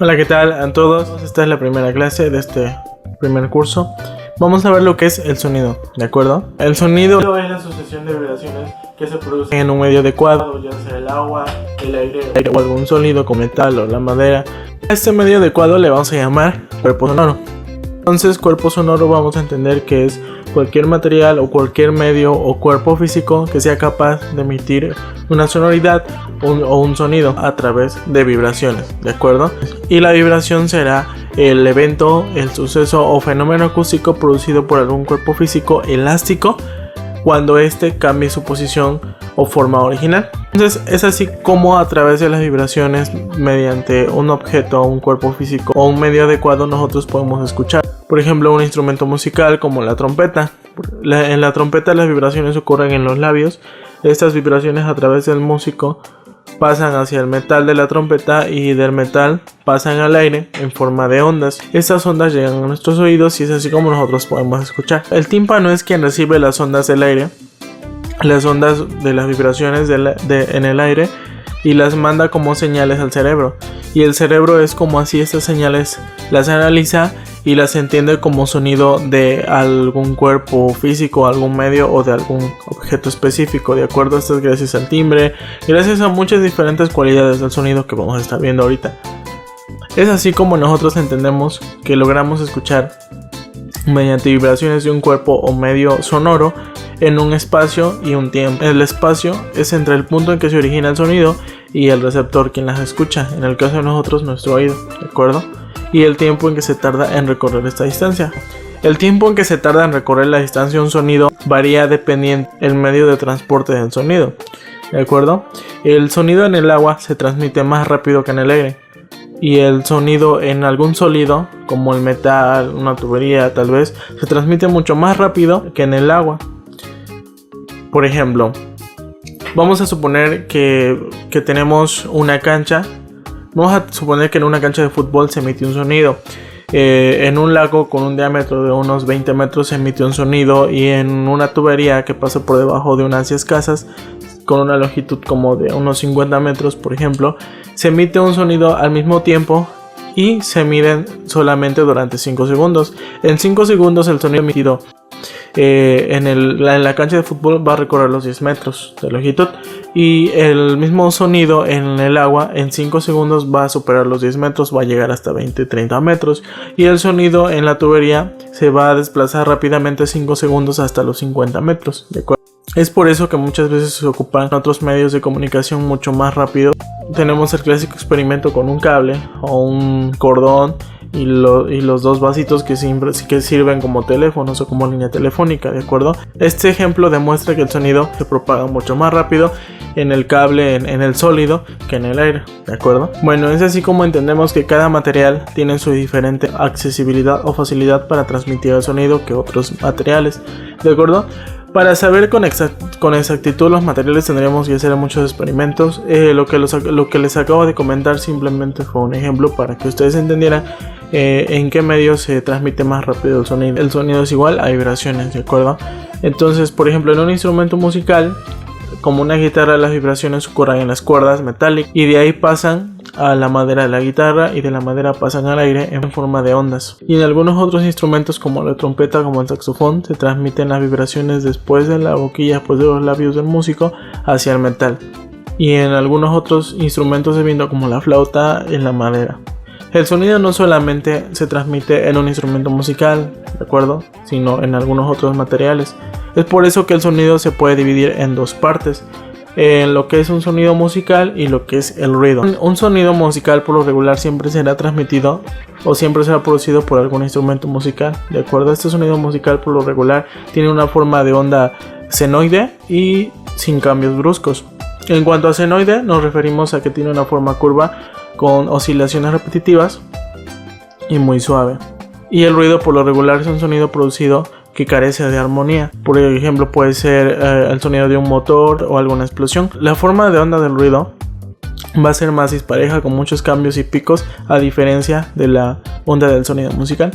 Hola, ¿qué tal a todos? Esta es la primera clase de este primer curso. Vamos a ver lo que es el sonido, ¿de acuerdo? El sonido es la sucesión de vibraciones que se producen en un medio adecuado, ya sea el agua, el aire o algún sólido como metal o la madera. A este medio adecuado le vamos a llamar cuerpo sonoro. Entonces, cuerpo sonoro vamos a entender que es cualquier material o cualquier medio o cuerpo físico que sea capaz de emitir una sonoridad o un sonido a través de vibraciones, ¿de acuerdo? Y la vibración será el evento, el suceso o fenómeno acústico producido por algún cuerpo físico elástico cuando éste cambie su posición o forma original. Entonces es así como a través de las vibraciones, mediante un objeto, un cuerpo físico o un medio adecuado, nosotros podemos escuchar. Por ejemplo, un instrumento musical como la trompeta. En la trompeta las vibraciones ocurren en los labios. Estas vibraciones a través del músico pasan hacia el metal de la trompeta y del metal pasan al aire en forma de ondas. Estas ondas llegan a nuestros oídos y es así como nosotros podemos escuchar. El tímpano es quien recibe las ondas del aire, las ondas de las vibraciones en el aire, y las manda como señales al cerebro. Y el cerebro es como así estas señales las analiza y las entiende como sonido de algún cuerpo físico, algún medio o de algún objeto específico. De acuerdo, esto es gracias al timbre, gracias a muchas diferentes cualidades del sonido que vamos a estar viendo ahorita. Es así como nosotros entendemos que logramos escuchar mediante vibraciones de un cuerpo o medio sonoro en un espacio y un tiempo. El espacio es entre el punto en que se origina el sonido y el receptor, quien las escucha, en el caso de nosotros nuestro oído, ¿de acuerdo? Y el tiempo en que se tarda en recorrer esta distancia. El tiempo en que se tarda en recorrer la distancia de un sonido varía dependiendo del medio de transporte del sonido, ¿de acuerdo? El sonido en el agua se transmite más rápido que en el aire, y el sonido en algún sólido, como el metal, una tubería tal vez, se transmite mucho más rápido que en el agua. Por ejemplo, vamos a suponer que tenemos una cancha. Vamos a suponer que en una cancha de fútbol se emite un sonido. En un lago con un diámetro de unos 20 metros se emite un sonido. Y en una tubería que pasa por debajo de unas casas con una longitud como de unos 50 metros, por ejemplo, se emite un sonido al mismo tiempo y se miden solamente durante 5 segundos. En 5 segundos el sonido emitido en la cancha de fútbol va a recorrer los 10 metros de longitud, y el mismo sonido en el agua en 5 segundos va a superar los 10 metros, va a llegar hasta 20-30 metros, y el sonido en la tubería se va a desplazar rápidamente 5 segundos hasta los 50 metros, ¿de acuerdo? Es por eso que muchas veces se ocupan otros medios de comunicación mucho más rápido. Tenemos el clásico experimento con un cable o un cordón y los dos vasitos que sirven como teléfonos o como línea telefónica, ¿de acuerdo? Este ejemplo demuestra que el sonido se propaga mucho más rápido en el cable, en el sólido, que en el aire, ¿de acuerdo? Bueno, es así como entendemos que cada material tiene su diferente accesibilidad o facilidad para transmitir el sonido que otros materiales, ¿de acuerdo? Para saber con exactitud los materiales tendríamos que hacer muchos experimentos. Lo que les acabo de comentar simplemente fue un ejemplo para que ustedes entendieran en qué medio se transmite más rápido el sonido. El sonido es igual a vibraciones, ¿de acuerdo? Entonces, por ejemplo, en un instrumento musical como una guitarra, las vibraciones ocurren en las cuerdas metálicas y de ahí pasan a la madera de la guitarra, y de la madera pasan al aire en forma de ondas. Y en algunos otros instrumentos como la trompeta, como el saxofón, se transmiten las vibraciones después de la boquilla, después de los labios del músico, hacia el metal. Y en algunos otros instrumentos de viento como la flauta, en la madera. El sonido no solamente se transmite en un instrumento musical, ¿de acuerdo?, sino en algunos otros materiales. Es por eso que el sonido se puede dividir en dos partes, en lo que es un sonido musical y lo que es el ruido. Un sonido musical por lo regular siempre será transmitido o siempre será producido por algún instrumento musical, ¿de acuerdo? Este sonido musical por lo regular tiene una forma de onda senoide y sin cambios bruscos. En cuanto a senoide, nos referimos a que tiene una forma curva con oscilaciones repetitivas y muy suave. Y el ruido por lo regular es un sonido producido que carece de armonía. Por ejemplo, puede ser el sonido de un motor o alguna explosión. La forma de onda del ruido va a ser más dispareja, con muchos cambios y picos, a diferencia de la onda del sonido musical.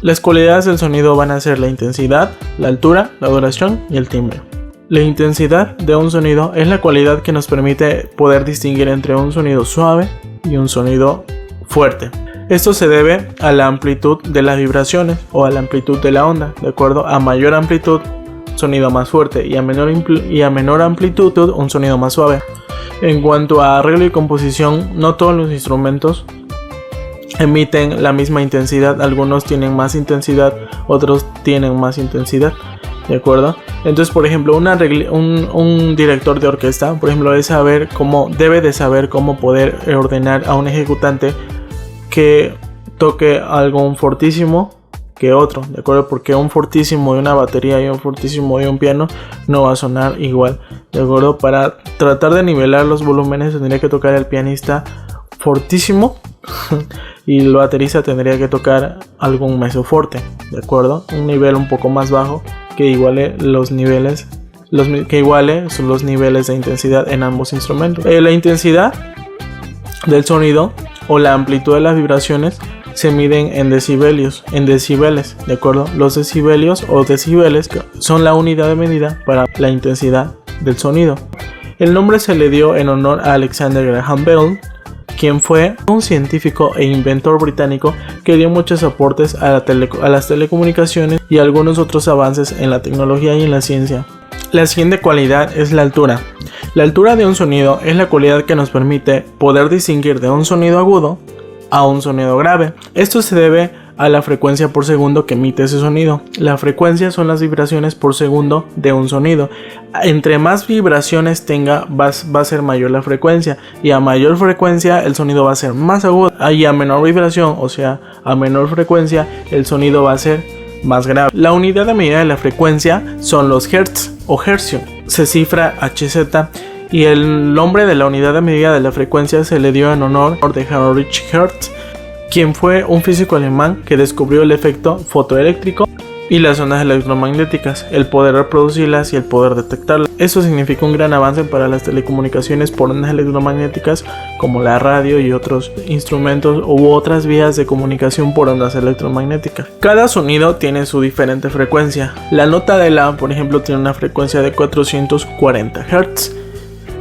Las cualidades del sonido van a ser la intensidad, la altura, la duración y el timbre. La intensidad de un sonido es la cualidad que nos permite poder distinguir entre un sonido suave y un sonido fuerte. Esto se debe a la amplitud de las vibraciones o a la amplitud de la onda, ¿de acuerdo? A mayor amplitud, sonido más fuerte, y a menor amplitud, un sonido más suave. En cuanto a arreglo y composición, no todos los instrumentos emiten la misma intensidad. Algunos tienen más intensidad, otros tienen más intensidad, ¿de acuerdo? Entonces, por ejemplo, un director de orquesta, por ejemplo, debe de saber cómo poder ordenar a un ejecutante que toque algún fortísimo que otro, ¿de acuerdo? Porque un fortísimo de una batería y un fortísimo de un piano no va a sonar igual, ¿de acuerdo? Para tratar de nivelar los volúmenes tendría que tocar el pianista fortísimo y el baterista tendría que tocar algún mesoforte, ¿de acuerdo? Un nivel un poco más bajo que iguale los niveles de intensidad en ambos instrumentos. La intensidad del sonido o la amplitud de las vibraciones se miden en decibeles, ¿de acuerdo? Los decibelios o decibeles son la unidad de medida para la intensidad del sonido. El nombre se le dio en honor a Alexander Graham Bell, quien fue un científico e inventor británico que dio muchos aportes a las telecomunicaciones y algunos otros avances en la tecnología y en la ciencia. La siguiente cualidad es la altura. La altura de un sonido es la cualidad que nos permite poder distinguir de un sonido agudo a un sonido grave. Esto se debe a la frecuencia por segundo que emite ese sonido. La frecuencia son las vibraciones por segundo de un sonido. Entre más vibraciones tenga, va a ser mayor la frecuencia, y a mayor frecuencia el sonido va a ser más agudo, y a menor vibración, o sea, a menor frecuencia, el sonido va a ser más grave. La unidad de medida de la frecuencia son los hertz o hercio. Se cifra Hz, y el nombre de la unidad de medida de la frecuencia se le dio en honor de Heinrich Hertz, quien fue un físico alemán que descubrió el efecto fotoeléctrico y las ondas electromagnéticas, el poder reproducirlas y el poder detectarlas. Eso significó un gran avance para las telecomunicaciones por ondas electromagnéticas, como la radio y otros instrumentos u otras vías de comunicación por ondas electromagnéticas. Cada sonido tiene su diferente frecuencia. La nota de la, por ejemplo, tiene una frecuencia de 440 Hz.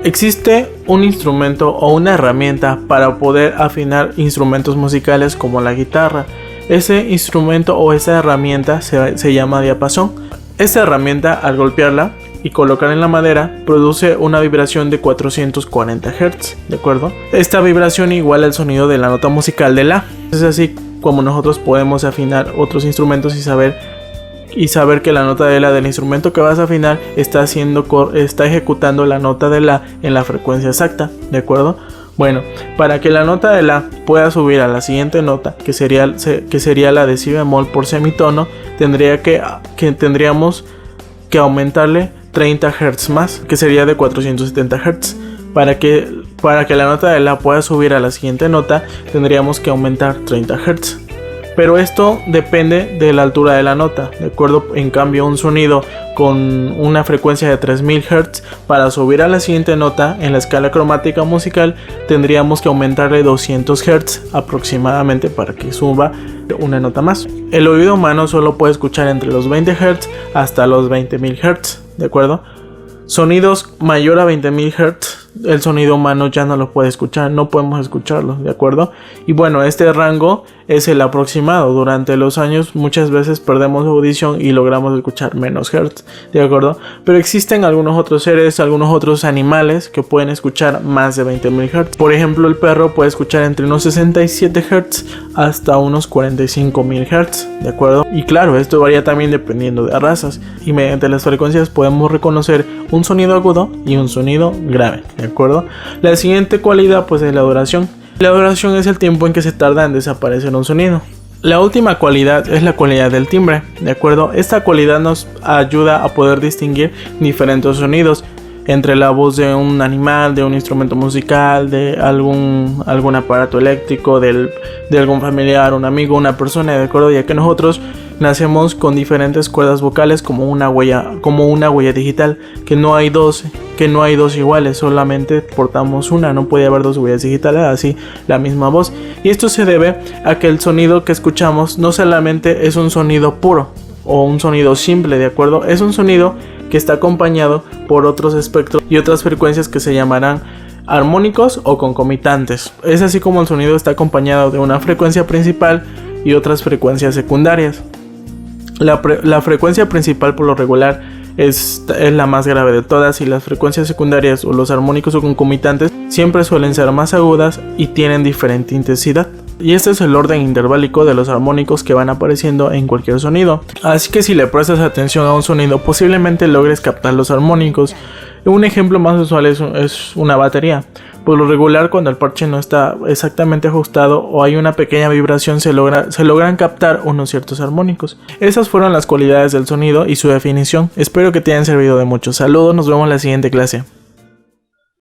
Existe un instrumento o una herramienta para poder afinar instrumentos musicales como la guitarra. Ese instrumento o esa herramienta se llama diapasón. Esta herramienta, al golpearla y colocar en la madera, produce una vibración de 440 Hz, ¿de acuerdo? Esta vibración iguala el sonido de la nota musical de la. Es así como nosotros podemos afinar otros instrumentos y saber que la nota de la del instrumento que vas a afinar está ejecutando la nota de la en la frecuencia exacta, ¿de acuerdo? Bueno, para que la nota de la pueda subir a la siguiente nota, que sería la de si bemol por semitono, tendríamos que aumentarle 30 Hz más, que sería de 470 Hz. Para que la nota de la pueda subir a la siguiente nota, tendríamos que aumentar 30 Hz. Pero esto depende de la altura de la nota, ¿de acuerdo? En cambio, un sonido con una frecuencia de 3000 Hz, para subir a la siguiente nota en la escala cromática musical, tendríamos que aumentarle 200 Hz aproximadamente para que suba una nota más. El oído humano solo puede escuchar entre los 20 Hz hasta los 20.000 Hz, ¿de acuerdo? Sonidos mayor a 20.000 Hz, el sonido humano ya no lo puede escuchar, no podemos escucharlo, ¿de acuerdo? Y bueno, este rango es el aproximado. Durante los años muchas veces perdemos audición y logramos escuchar menos Hz, ¿de acuerdo? Pero existen algunos otros seres, algunos otros animales que pueden escuchar más de 20.000 Hz. Por ejemplo, el perro puede escuchar entre unos 67 Hz hasta unos 45.000 Hz, ¿de acuerdo? Y claro, esto varía también dependiendo de razas, y mediante las frecuencias podemos reconocer un sonido agudo y un sonido grave, ¿de acuerdo? La siguiente cualidad pues es la duración. La duración es el tiempo en que se tarda en desaparecer un sonido. La última cualidad es la cualidad del timbre, ¿de acuerdo? Esta cualidad nos ayuda a poder distinguir diferentes sonidos entre la voz de un animal, de un instrumento musical, de algún aparato eléctrico, de algún familiar, un amigo, una persona, ¿de acuerdo? Ya que nosotros nacemos con diferentes cuerdas vocales como una huella digital, que no hay dos iguales, solamente portamos una, no puede haber dos huellas digitales, así la misma voz. Y esto se debe a que el sonido que escuchamos no solamente es un sonido puro o un sonido simple, ¿de acuerdo? Es un sonido que está acompañado por otros espectros y otras frecuencias que se llamarán armónicos o concomitantes. Es así como el sonido está acompañado de una frecuencia principal y otras frecuencias secundarias. La frecuencia principal por lo regular es la más grave de todas, y las frecuencias secundarias o los armónicos o concomitantes siempre suelen ser más agudas y tienen diferente intensidad. Y este es el orden interválico de los armónicos que van apareciendo en cualquier sonido. Así que si le prestas atención a un sonido, posiblemente logres captar los armónicos. Un ejemplo más usual es una batería. Por lo regular, cuando el parche no está exactamente ajustado o hay una pequeña vibración, se logran captar unos ciertos armónicos. Esas fueron las cualidades del sonido y su definición. Espero que te hayan servido de mucho. Saludos, nos vemos en la siguiente clase.